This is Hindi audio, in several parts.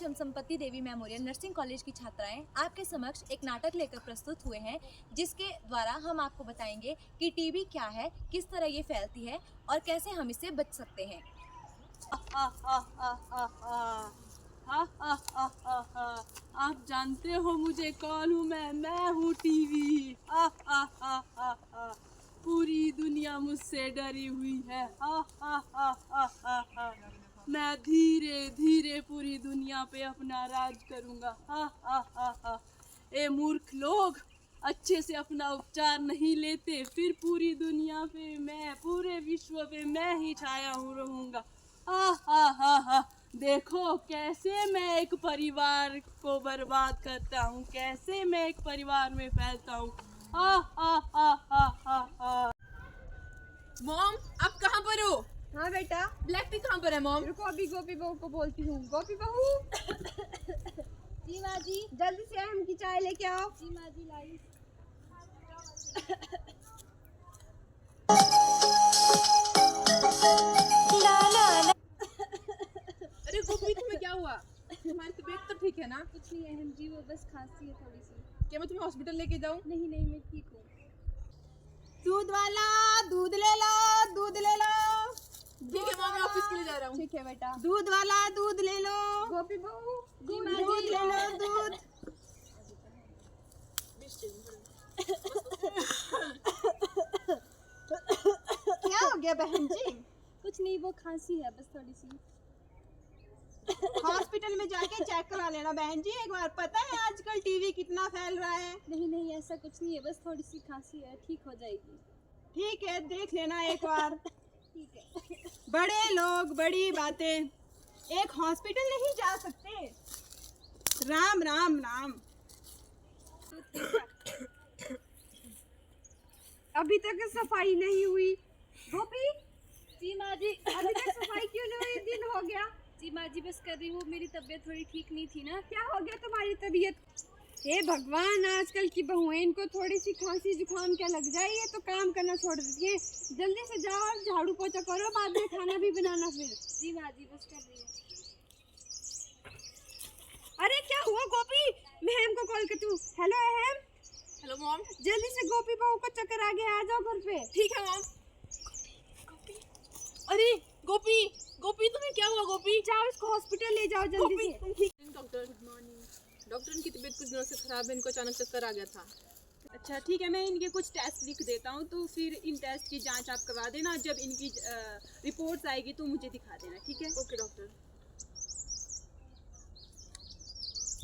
आज हम संपत्ति देवी मेमोरियल नर्सिंग कॉलेज की छात्राएं आपके समक्ष एक नाटक लेकर प्रस्तुत हुए हैं, जिसके द्वारा हम आपको बताएंगे कि टीबी क्या है, किस तरह ये फैलती है और कैसे हम इससे बच सकते हैं। आप जानते हो मुझे कौन हूँ मैं हूँ टीवी। पूरी दुनिया मुझसे डरी हुई है। मैं धीरे धीरे पूरी दुनिया पे अपना राज करूँगा। ए मूर्ख लोग, अच्छे से अपना उपचार नहीं लेते, फिर पूरी दुनिया पे मैं, पूरे विश्व पे मैं ही छाया हूँ रहूँगा। देखो कैसे मैं एक परिवार को बर्बाद करता हूँ, कैसे मैं एक परिवार में फैलता हूँ। मॉम, आप कहाँ पर हो? हाँ बेटा, ब्लैक टी कहाँ पर है मॉम? रुको अभी गोपी बहू को बोलती हूँ। गोपी बहू जी माँ जी। जल्दी से अहम की चाय लेके आओ। जी माँ जी लाई। अरे गोपी, तुम्हें क्या हुआ? तुम्हारी तबीयत तो ठीक है ना? कुछ नहीं अहम जी, वो बस खांसी है थोड़ी सी। क्या मैं तुम्हें हॉस्पिटल लेके जाऊँ? नहीं नहीं, मैं ठीक हूँ। दूध वाला दूध ले लो, दूध ले लो। ठीक है मॉम, मैं ऑफिस के लिए जा रहा हूँ। ठीक है बेटा। दूध वाला दूध ले लो। गोपी बहू दूध ले लो, दूध। क्या हो गया बहन जी? कुछ नहीं, वो खांसी है बस थोड़ी सी। हॉस्पिटल में जाके चेक करा लेना बहन जी एक बार। पता है आजकल टीवी कितना फैल रहा है। नहीं नहीं, ऐसा कुछ नहीं है, बस थोड़ी सी खांसी है, ठीक हो जाएगी। ठीक है, देख लेना एक बार। ठीक है। बड़े लोग बड़ी बातें, एक हॉस्पिटल नहीं जा सकते। राम राम राम। अभी तक सफाई नहीं हुई। गोपी, जी माँ जी। अभी तक सफाई क्यों नहीं हुई? दिन हो गया। जी माँ जी, बस कर रही हूँ, मेरी तबीयत थोड़ी ठीक नहीं थी ना। क्या हो गया तुम्हारी तबीयत? हे भगवान, आजकल की बहुएं, इनको थोड़ी सी खांसी जुकाम क्या लग जाए, ये तो काम करना छोड़ देती है। जल्दी से जाओ और झाड़ू पोछा करो, बाद में खाना भी बनाना फिर। जी माँ जी, बस कर रही हूँ। अरे क्या हुआ गोपी? मैं अहम को कॉल करती हूँ। हेलो अहम। Hello mom. जल्दी से गोपी बहू को चक्कर आ गया, आ जाओ घर पे। ठीक है मॉम। अरे गोपी, गोपी तुम्हें क्या हुआ? गोपी जाओ, इसको हॉस्पिटल ले जाओ जल्दी से। तुम ठीक? Doctor good morning. डॉक्टर, इनकी तबीयत कुछ दिनों से खराब है, इनको अचानक चक्कर आ गया था। अच्छा ठीक है, मैं इनके कुछ टेस्ट लिख देता हूँ, तो फिर इन टेस्ट की जांच आप करवा देना। जब इनकी रिपोर्ट्स आएगी तो मुझे दिखा देना, ठीक है? Okay doctor.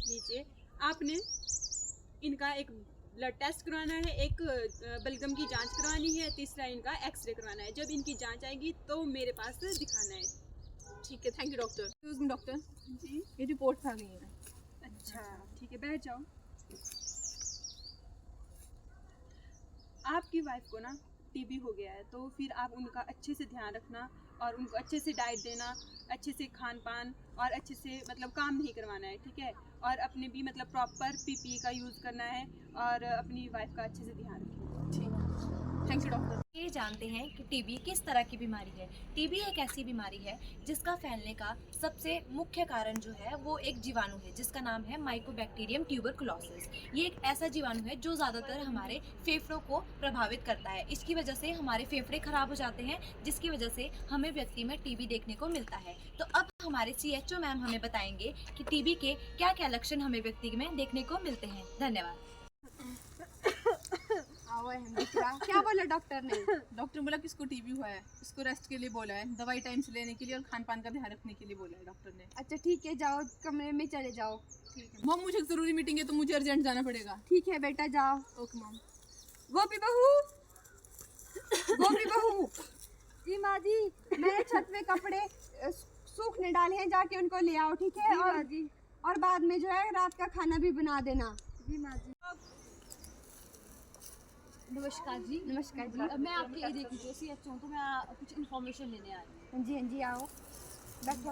लीजिए, आपने इनका एक ब्लड टेस्ट करवाना है, एक बलगम की जांच करवानी है, तीसरा इनका एक्सरे करवाना है। जब इनकी जांच आएगी तो मेरे पास दिखाना है। ठीक है, thank you doctor. Excuse me doctor ji, ये रिपोर्ट आ गई है। अच्छा ठीक है, बैठ जाओ। आपकी वाइफ को ना टीबी हो गया है, तो फिर आप उनका अच्छे से ध्यान रखना और उनको अच्छे से डाइट देना, अच्छे से खान पान और अच्छे से मतलब काम नहीं करवाना है, ठीक है? और अपने भी मतलब प्रॉपर पीपीई का यूज़ करना है और अपनी वाइफ का अच्छे से ध्यान रखें। ठीक है, थैंक यू डॉक्टर। ये जानते हैं कि टीबी किस तरह की बीमारी है। टीबी एक ऐसी बीमारी है जिसका फैलने का सबसे मुख्य कारण जो है वो एक जीवाणु है, जिसका नाम है माइकोबैक्टीरियम ट्यूबरकुलोसिस। ये एक ऐसा जीवाणु है जो ज़्यादातर हमारे फेफड़ों को प्रभावित करता है। इसकी वजह से हमारे फेफड़े खराब हो जाते हैं, जिसकी वजह से हमें व्यक्ति में टीबी देखने को मिलता है। तो अब हमारे CHO मैम हमें बताएंगे कि टीबी के क्या क्या लक्षण हमें व्यक्ति में देखने को मिलते हैं। धन्यवाद। क्या बोला डॉक्टर ने? डॉक्टर बोला कि इसको टीबी हुआ है, इसको रेस्ट के लिए बोला है, दवाई टाइम से लेने के लिए और खान पान का ध्यान रखने के लिए बोला है डॉक्टर ने। अच्छा ठीक है, जाओ कमरे में चले जाओ। ठीक है मॉम, मुझे एक जरूरी मीटिंग है तो मुझे अर्जेंट जाना पड़ेगा। ठीक है बेटा, जाओ। Okay mom. गोपी बहू, गोपी बहू। जी माँ जी। मैंने छत पे कपड़े सूखने डाले हैं, जाके उनको ले आओ, ठीक है? और बाद में जो है रात का खाना भी बना देना। जी माँ जी। नमस्कार जी। नमस्कार जी। मैं आपके एरिया की जो CHO हूँ, तो मैं कुछ इन्फॉर्मेशन लेने आई हूँ। हाँ जी हाँ जी, आओ बैठो।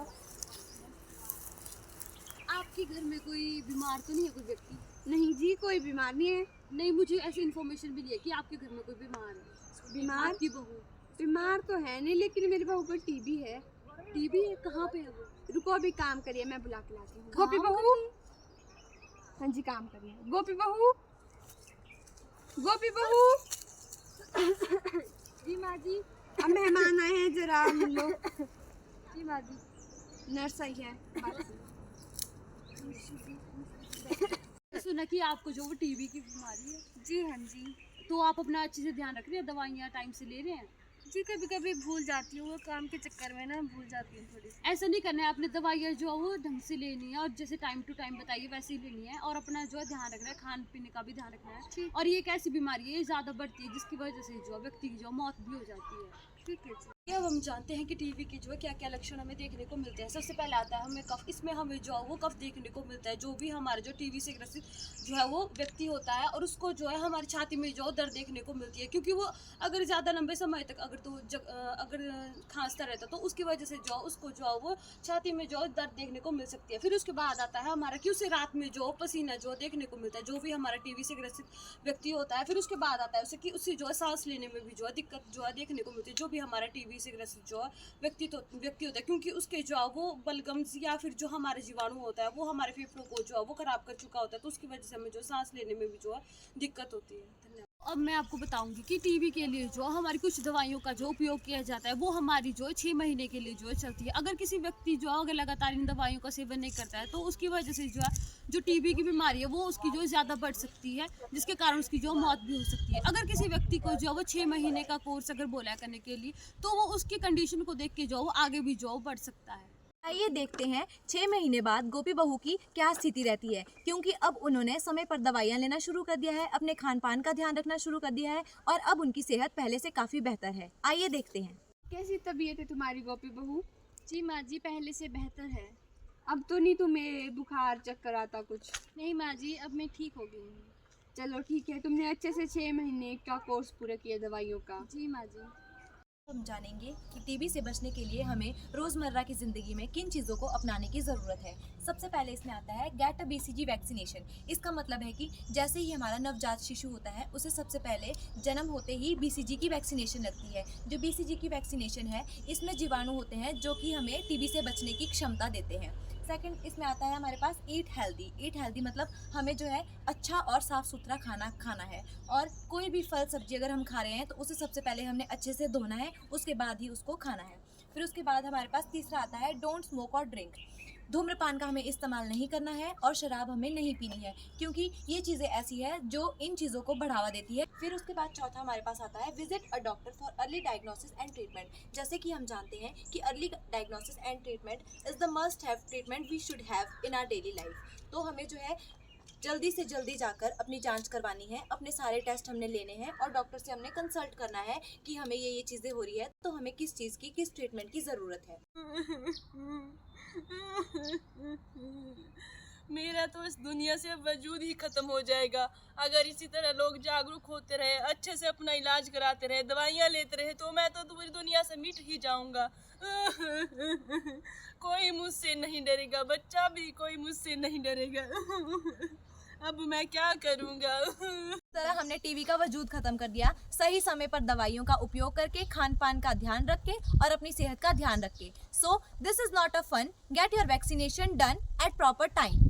आपके घर में कोई बीमार तो नहीं है, कोई व्यक्ति? नहीं जी, कोई बीमार नहीं है। नहीं, मुझे ऐसी इन्फॉर्मेशन भी है कि आपके घर में कोई बीमार है। बीमार? आपकी बहू बीमार तो है नहीं, लेकिन मेरी बहू को टीबी है। टीबी है? कहाँ पे है वो? रुको अभी काम करिए, मैं बुला के लाती हूँ। गोपी बहू, हाँ जी काम करिए। गोपी बहू, गोपी बहू। जी माँ जी, अब मेहमान आए हैं, जरा हम लोग। जी माँ जी, नर्स आई है, बात सुना कि आपको जो वो टीबी की बीमारी है, जी हाँ जी। तो आप अपना अच्छे से ध्यान रख रहे हैं, दवाइयाँ टाइम से ले रहे हैं? जी कभी कभी भूल जाती हूँ, वो काम के चक्कर में ना भूल जाती हूँ थोड़ी सी। ऐसा नहीं करना है, आपने दवाइयाँ जो है वो ढंग से लेनी है और जैसे टाइम टू टाइम बताइए वैसे ही लेनी है, और अपना जो है ध्यान रखना है, खान पीने का भी ध्यान रखना है। ठीक। और ये एक ऐसी बीमारी है, ये ज़्यादा बढ़ती है जिसकी वजह से जो है व्यक्ति की जो मौत भी हो जाती है। ठीक है जी। अब हम जानते हैं कि टीबी के जो है क्या क्या लक्षण हमें देखने को मिलते हैं। सबसे पहले आता है हमें कफ, इसमें हमें जो है वो कफ देखने को मिलता है। जो भी हमारे जो टीबी से ग्रसित जो है वो व्यक्ति होता है और उसको जो है हमारी छाती में जो दर्द देखने को मिलती है, क्योंकि वो अगर ज़्यादा लंबे समय तक अगर खांसता रहता तो उसकी वजह से जो उसको जो है वो छाती में जो दर्द देखने को मिल सकती है। फिर उसके बाद आता है हमारा कि उसे रात में जो पसीना जो देखने को मिलता है, जो भी हमारा टीबी से ग्रसित व्यक्ति होता है। फिर उसके बाद आता है उसे कि उससे जो है सांस लेने में भी जो है दिक्कत जो है देखने को मिलती है। जो भी हमारा टीबी से ग्रसित जो है व्यक्ति होता है, क्योंकि उसके जो है वो बलगम्स या फिर जो हमारे जीवाणु होता है वो हमारे फेफड़ों को जो है वो खराब कर चुका होता है, तो उसकी वजह से हमें जो सांस लेने में भी जो है दिक्कत होती है। धन्यवाद। अब मैं आपको बताऊंगी कि टीबी के लिए जो हमारी कुछ दवाइयों का जो उपयोग किया जाता है वो हमारी जो 6 महीने के लिए जो है चलती है। अगर किसी व्यक्ति जो अगर लगातार इन दवाइयों का सेवन नहीं करता है तो उसकी वजह से जो टीबी की बीमारी है वो उसकी जो ज़्यादा बढ़ सकती है, जिसके कारण उसकी जो मौत भी हो सकती है। अगर किसी व्यक्ति को जो वो 6 महीने का कोर्स अगर बोला करने के लिए, तो वो उसकी कंडीशन को देख के जो वो आगे भी जो बढ़ सकता है। आइए देखते हैं 6 महीने बाद गोपी बहू की क्या स्थिति रहती है, क्योंकि अब उन्होंने समय पर दवाइयाँ लेना शुरू कर दिया है, अपने खान पान का ध्यान रखना शुरू कर दिया है और अब उनकी सेहत पहले से काफ़ी बेहतर है। आइए देखते हैं। कैसी तबीयत है तुम्हारी गोपी बहू? जी माँ जी, पहले से बेहतर है। अब तो नहीं तुम्हें बुखार चक्कर आता कुछ? नहीं माँ जी, अब मैं ठीक हो गई हूँ। चलो ठीक है, तुमने अच्छे से 6 महीने का कोर्स पूरा किया दवाइयों का। जी माँ जी। हम जानेंगे कि टीबी से बचने के लिए हमें रोज़मर्रा की ज़िंदगी में किन चीज़ों को अपनाने की ज़रूरत है। सबसे पहले इसमें आता है गेट अ बीसीजी वैक्सीनेशन। इसका मतलब है कि जैसे ही हमारा नवजात शिशु होता है उसे सबसे पहले जन्म होते ही बीसीजी की वैक्सीनेशन लगती है। जो बीसीजी की वैक्सीनेशन है इसमें जीवाणु होते हैं जो कि हमें टीबी से बचने की क्षमता देते हैं। सेकंड इसमें आता है हमारे पास ईट हेल्दी। ईट हेल्दी मतलब हमें जो है अच्छा और साफ़ सुथरा खाना है, और कोई भी फल सब्जी अगर हम खा रहे हैं तो उसे सबसे पहले हमने अच्छे से धोना है, उसके बाद ही उसको खाना है। फिर उसके बाद हमारे पास तीसरा आता है डोंट स्मोक और ड्रिंक। धूम्रपान का हमें इस्तेमाल नहीं करना है और शराब हमें नहीं पीनी है, क्योंकि ये चीज़ें ऐसी है जो इन चीज़ों को बढ़ावा देती है। फिर उसके बाद चौथा हमारे पास आता है visit a doctor for early diagnosis and treatment. जैसे कि हम जानते हैं कि early diagnosis and treatment is the must have treatment we should have in our daily life. तो हमें जो है जल्दी से जल्दी जाकर अपनी जांच करवानी है, अपने सारे टेस्ट हमने लेने हैं और डॉक्टर से हमने कंसल्ट करना है कि हमें ये चीज़ें हो रही है तो हमें किस चीज़ की किस ट्रीटमेंट की ज़रूरत है। मेरा तो इस दुनिया से वजूद ही खत्म हो जाएगा अगर इसी तरह लोग जागरूक होते रहे, अच्छे से अपना इलाज कराते रहे, दवाइयाँ लेते रहे, तो मैं तो पूरी दुनिया से मिट ही जाऊंगा। कोई मुझसे नहीं डरेगा, बच्चा भी कोई मुझसे नहीं डरेगा। अब मैं क्या करूँगा? तरह हमने टीबी का वजूद खत्म कर दिया, सही समय पर दवाइयों का उपयोग करके, खान पान का ध्यान रख के और अपनी सेहत का ध्यान रख के। So this is not a fun, get your vaccination done at proper time.